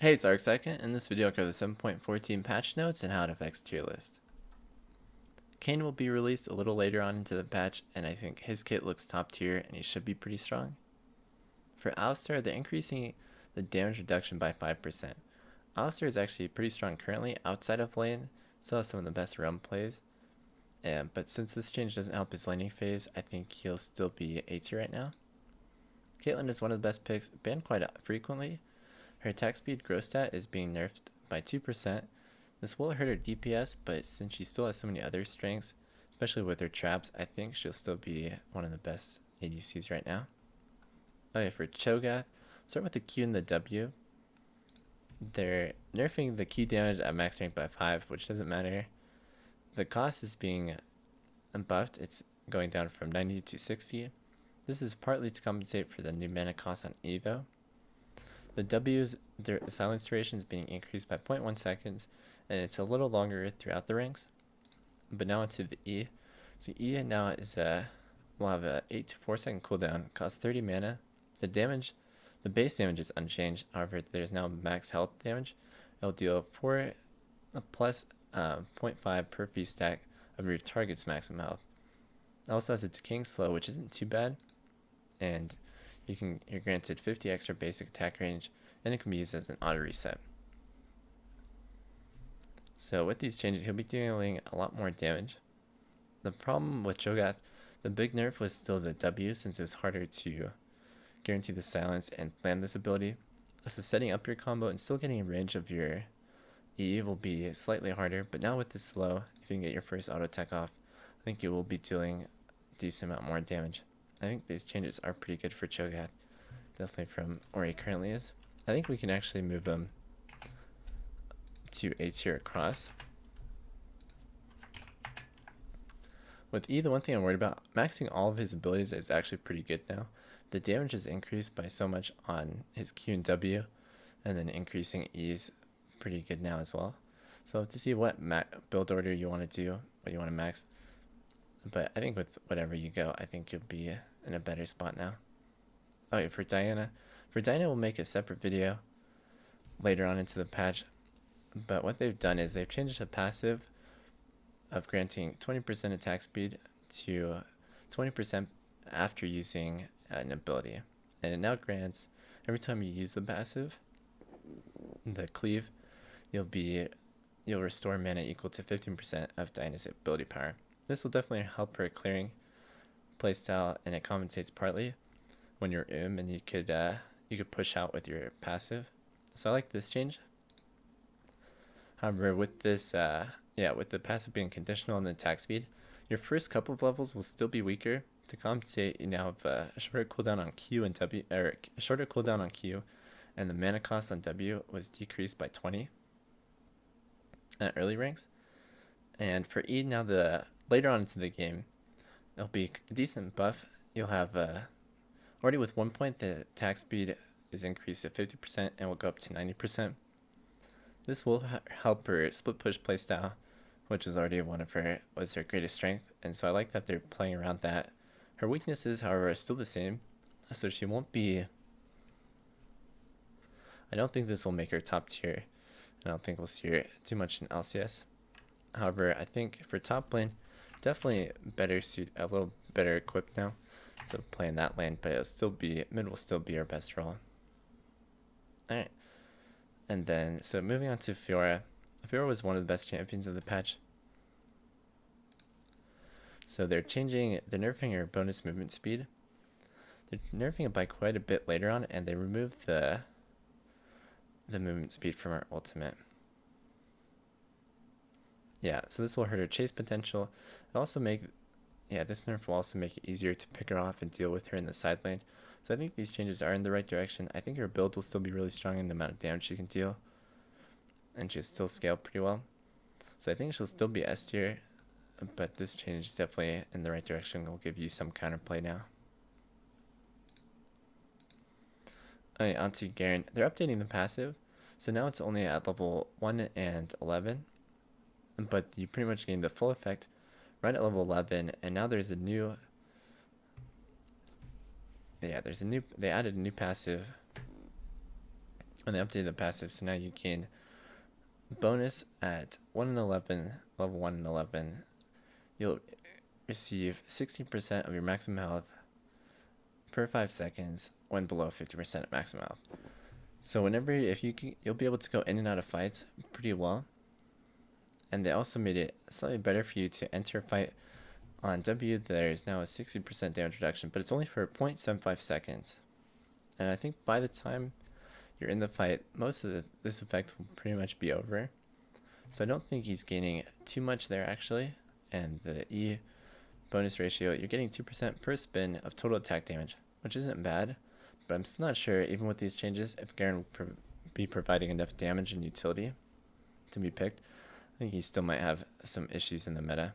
Hey, it's Arcsecond. In this video, I'll cover the 7.14 patch notes and how it affects tier list. Kayn will be released a little later on into the patch, and I think his kit looks top tier and he should be pretty strong. For Alistar, they're increasing the damage reduction by 5%. Alistar is actually pretty strong currently outside of lane, still has some of the best realm plays. But since this change doesn't help his laning phase, I think he'll still be A tier right now. Caitlyn is one of the best picks, banned quite frequently. Her attack speed growth stat is being nerfed by 2%. This will hurt her DPS, but since she still has so many other strengths, especially with her traps, I think she'll still be one of the best ADCs right now. Okay, for Cho'Gath, start with the Q and the W. They're nerfing the Q damage at max rank by 5, which doesn't matter. The cost is being buffed. It's going down from 90 to 60. This is partly to compensate for the new mana cost on E though. The W's, their silence duration is being increased by 0.1 seconds, and it's a little longer throughout the ranks. But now onto the E. So E now is will have a 8 to 4 second cooldown, costs 30 mana. The base damage is unchanged. However, there's now max health damage. It'll deal 4 plus 0.5 per fee stack of your target's maximum health. It also has a decaying slow, which isn't too bad, and you're granted 50 extra basic attack range, and it can be used as an auto reset. So with these changes, he'll be dealing a lot more damage. The problem with Cho'Gath, the big nerf was still the W, since it was harder to guarantee the silence and plan this ability. So setting up your combo and still getting range of your E will be slightly harder, but now with this slow, if you can get your first auto attack off, I think you will be dealing a decent amount more damage. I think these changes are pretty good for Cho'Gath, definitely from where he currently is. I think we can actually move him to A tier across. With E, the one thing I'm worried about, maxing all of his abilities is actually pretty good now. The damage is increased by so much on his Q and W, and then increasing E is pretty good now as well. So to see what build order you want to do, what you want to max. But I think with whatever you go, I think you'll be in a better spot now. Okay, for Diana, we'll make a separate video later on into the patch. But what they've done is they've changed the passive of granting 20% attack speed to 20% after using an ability. And it now grants, every time you use the passive, the cleave, you'll restore mana equal to 15% of Diana's ability power. This will definitely help her clearing playstyle, and it compensates partly when you're and you could push out with your passive. So I like this change. However, with this with the passive being conditional on the attack speed, your first couple of levels will still be weaker. To compensate, you now have a shorter cooldown on Q and W, or a shorter cooldown on Q, and the mana cost on W was decreased by 20 at early ranks. And for E, now later on into the game, it'll be a decent buff. You'll have already with 1 point, the attack speed is increased to 50% and will go up to 90%. This will help her split push playstyle, which is already was her greatest strength, and so I like that they're playing around that. Her weaknesses, however, are still the same, so she won't be. I don't think this will make her top tier. I don't think we'll see her too much in LCS. However, I think for top lane, definitely a little better equipped now to play in that lane, but mid will still be our best role. Alright. And then, so moving on to Fiora. Fiora was one of the best champions of the patch. So they're nerfing her bonus movement speed. They're nerfing it by quite a bit later on, and they removed the movement speed from her ultimate. Yeah, so this will hurt her chase potential. This nerf will also make it easier to pick her off and deal with her in the side lane. So I think these changes are in the right direction. I think her build will still be really strong in the amount of damage she can deal, and she'll still scale pretty well. So I think she'll still be S tier, but this change is definitely in the right direction. Will give you some counterplay now. Alright, onto Garen. They're updating the passive, so now it's only at level 1 and 11, but you pretty much gain the full effect right at level 11, and now there's a new they added a new passive when they updated the passive, so now you gain bonus at 1 in 11, level 1 in 11. You'll receive 16% of your maximum health per 5 seconds when below 50% of maximum health. So whenever, you'll be able to go in and out of fights pretty well. And they also made it slightly better for you to enter a fight on W. There is now a 60% damage reduction, but it's only for 0.75 seconds. And I think by the time you're in the fight, most of this effect will pretty much be over. So I don't think he's gaining too much there actually. And the E bonus ratio, you're getting 2% per spin of total attack damage, which isn't bad. But I'm still not sure, even with these changes, if Garen will be providing enough damage and utility to be picked. I think he still might have some issues in the meta.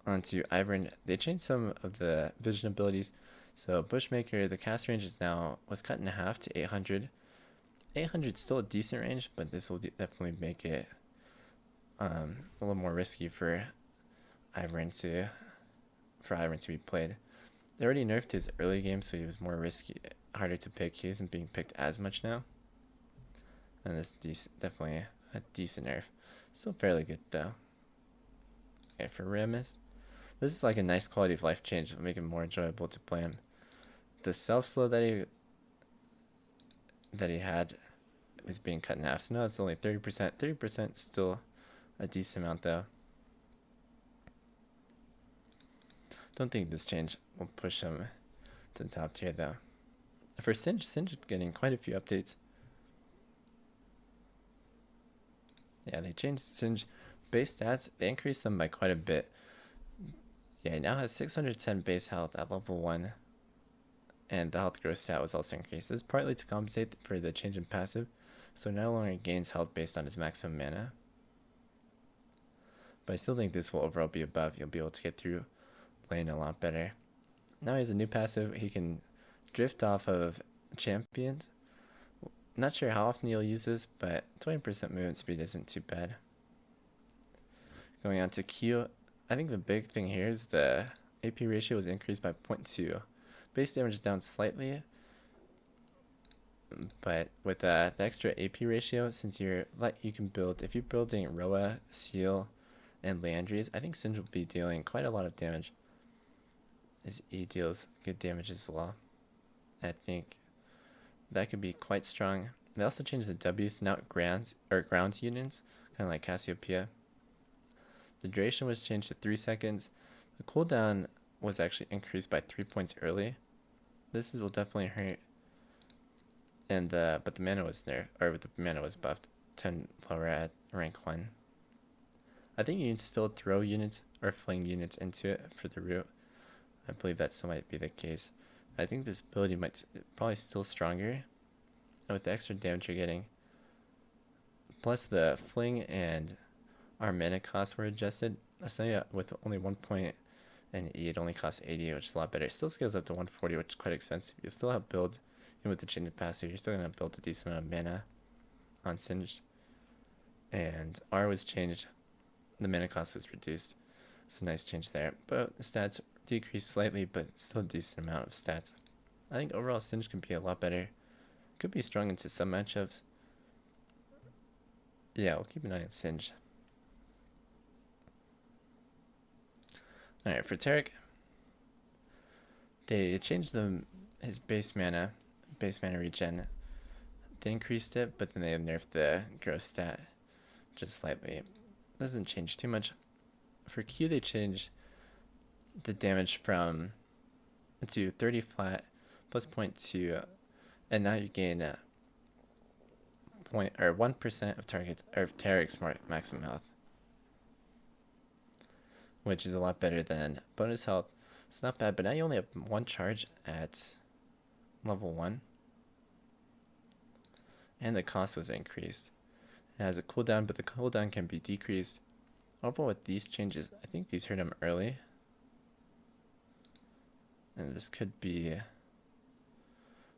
On to Ivern. They changed some of the vision abilities. So Bushmaker, the cast range was cut in half to 800. 800 is still a decent range, but this will definitely make it a little more risky for Ivern to be played. They already nerfed his early game, so he was more risky, harder to pick. He isn't being picked as much now. And this is definitely a decent nerf. Still fairly good though. Okay, for Rammus, this is like a nice quality of life change. It'll make it more enjoyable to play him. The self slow that he had was being cut in half. So now it's only 30%. 30% still a decent amount though. Don't think this change will push him to the top tier though. For Singe is getting quite a few updates. Yeah, they changed Singe base stats. They increased them by quite a bit. Yeah, he now has 610 base health at level 1. And the health growth stat was also increased. This is partly to compensate for the change in passive. So no longer gains health based on his maximum mana. But I still think this will overall be above. You'll be able to get through lane a lot better. Now he has a new passive. He can drift off of champions. Not sure how often you'll use this, but 20% movement speed isn't too bad. Going on to Q, I think the big thing here is the AP ratio was increased by 0.2. Base damage is down slightly, but with the extra AP ratio, since you can build, if you're building Roa, Seal, and Landry's, I think Singe will be dealing quite a lot of damage. His E deals good damage as well. I think that could be quite strong. They also changed the W's to now grounds units, kind of like Cassiopeia. The duration was changed to 3 seconds. The cooldown was actually increased by 3 points early. This will definitely hurt. And but the mana was nerfed, or the mana was buffed 10 lower at rank 1. I think you can still throw units or fling units into it for the root. I believe that still might be the case. I think this ability might probably still stronger. And with the extra damage you're getting, plus the fling and our mana costs were adjusted. So yeah, with only 1 point and E, it only costs 80, which is a lot better. It still scales up to 140, which is quite expensive. You still have build, even with the change in passive, you're still going to build a decent amount of mana on Singed. And R was changed. The mana cost was reduced. It's a nice change there. But the stats decreased slightly, but still a decent amount of stats. I think overall Singe can be a lot better. Could be strong into some matchups. Yeah, we'll keep an eye on Singe. Alright, for Taric, they changed his base mana regen. They increased it, but then they nerfed the growth stat just slightly. Doesn't change too much. For Q, they changed the damage from to 30 flat plus 0.2, and now you gain 1% of Taric's maximum health, which is a lot better than bonus health. It's not bad, but now you only have 1 charge at level 1, and the cost was increased. It has a cooldown, but the cooldown can be decreased. Overall, with these changes, I think these hurt him early. And this could be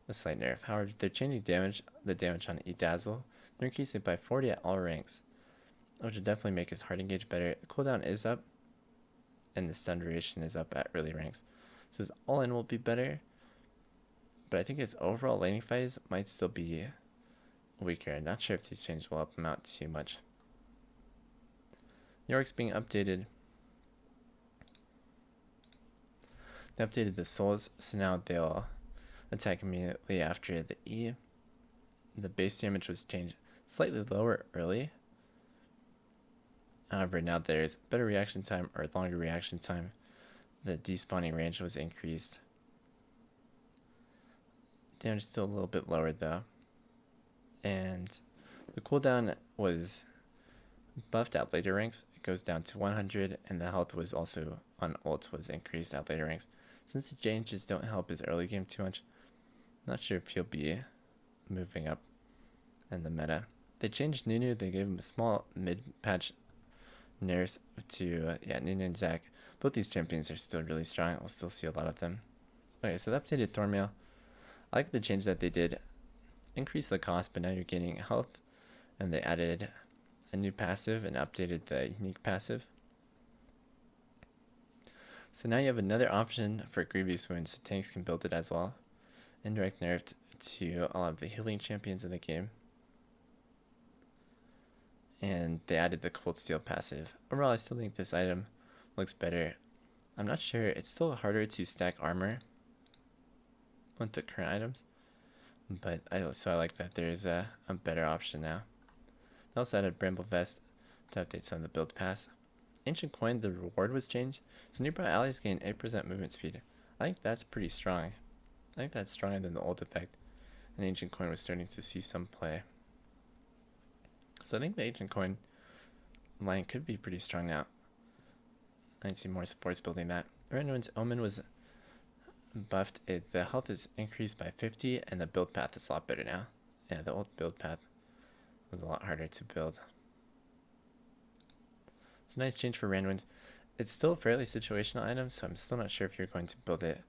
a slight nerf. However, they're changing the damage on E-Dazzle. They're increasing it by 40 at all ranks, which would definitely make his hard engage better. The cooldown is up, and the stun duration is up at early ranks. So his all-in will be better, but I think his overall laning phase might still be weaker. I'm not sure if these changes will help him out too much. Yorick's being updated. They updated the souls, so now they'll attack immediately after the E. The base damage was changed slightly lower early. However, now there's better reaction time or longer reaction time. The despawning range was increased. Damage is still a little bit lower though. And the cooldown was buffed at later ranks. It goes down to 100, and the health was also on ults was increased at later ranks. Since the changes don't help his early game too much, I'm not sure if he'll be moving up in the meta. They changed Nunu. They gave him a small mid-patch nerfs to Nunu and Zac. Both these champions are still really strong. We'll still see a lot of them. Okay, so the updated Thornmail. I like the change that they did. Increase the cost, but now you're gaining health. And they added a new passive and updated the unique passive. So now you have another option for Grievous Wounds, so tanks can build it as well. Indirect nerfed to all of the healing champions in the game. And they added the Cold Steel passive. Overall, I still think this item looks better. I'm not sure, it's still harder to stack armor with the current items. But I like that there's a better option now. They also added Bramble Vest to update some of the build paths. Ancient Coin, the reward was changed, so nearby allies gain 8% movement speed. I think that's pretty strong. I think that's stronger than the old effect, and Ancient Coin was starting to see some play. So I think the Ancient Coin line could be pretty strong now. I see more supports building that. Renwin's Omen was buffed. The health is increased by 50, and the build path is a lot better now. Yeah, the old build path was a lot harder to build. It's a nice change for Renwind. It's still a fairly situational item, so I'm still not sure if you're going to build it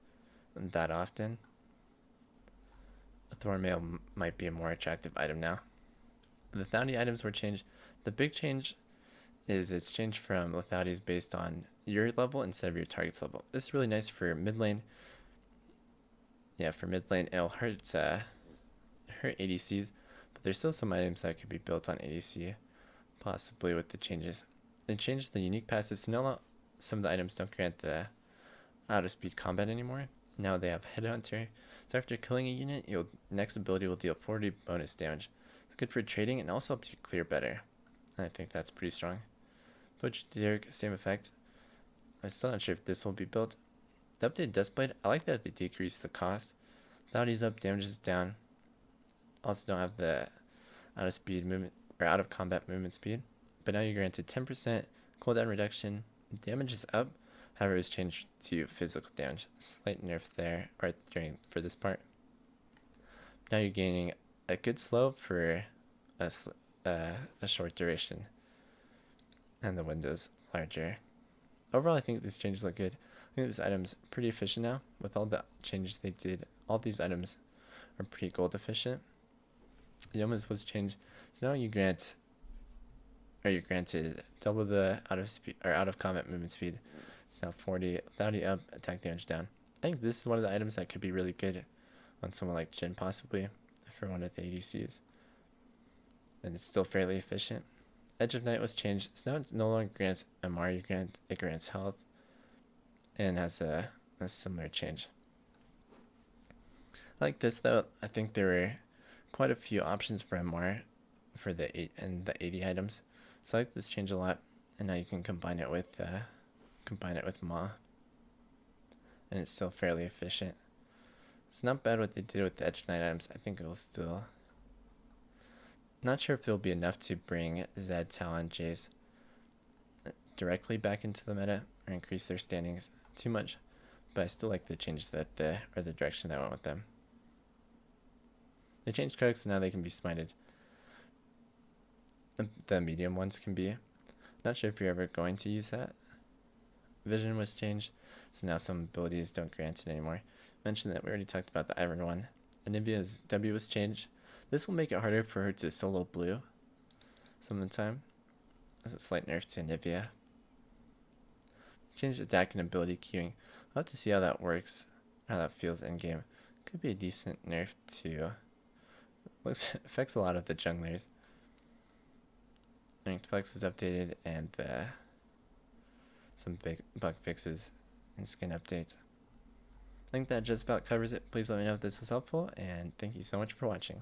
that often. A Thornmail might be a more attractive item now. The Lethality items were changed. The big change is it's changed from Lethalities based on your level instead of your target's level. This is really nice for mid lane. Yeah, for mid lane, it'll hurt ADCs, but there's still some items that could be built on ADC, possibly with the changes. They changed the unique passive, so now some of the items don't grant the out-of-speed combat anymore. Now they have Headhunter, so after killing a unit, your next ability will deal 40 bonus damage. It's good for trading and also helps you clear better. I think that's pretty strong. Butch Yorick, same effect. I'm still not sure if this will be built. The updated Duskblade, I like that they decreased the cost. Thoughty's up, damage is down. Also don't have the out-of-speed movement or out-of-combat movement speed. But now you're granted 10% cooldown reduction. Damage is up, however, it's changed to physical damage. Slight nerf there, or for this part. Now you're gaining a good slow for a short duration, and the window's larger. Overall, I think these changes look good. I think this item's pretty efficient now. With all the changes they did, all these items are pretty gold efficient. Yoma's was changed, so now you're granted double the out of combat movement speed. It's now 40, 30 up, attack damage down. I think this is one of the items that could be really good on someone like Jhin, possibly for one of the ADCs. And it's still fairly efficient. Edge of Night was changed, so now it no longer grants MR, it grants health, and has a similar change. I like this though. I think there were quite a few options for MR for the 80 items. So I like this change a lot, and now you can combine it with Ma, and it's still fairly efficient. It's not bad what they did with the Edge of Night items. I think it will still. Not sure if it'll be enough to bring Zed, Talon, Jace directly back into the meta or increase their standings too much, but I still like the changes the direction that went with them. They changed cards, so now they can be smited. The medium ones can be. Not sure if you're ever going to use that. Vision was changed, so now some abilities don't grant it anymore. Mentioned that we already talked about the Ivern one. Anivia's W was changed. This will make it harder for her to solo blue some of the time. That's a slight nerf to Anivia. Changed attack and ability queuing. I'll have to see how that works, how that feels in game. Could be a decent nerf too. Looks affects a lot of the junglers. Ranked Flex was updated, and some big bug fixes and skin updates. I think that just about covers it. Please let me know if this was helpful, and thank you so much for watching.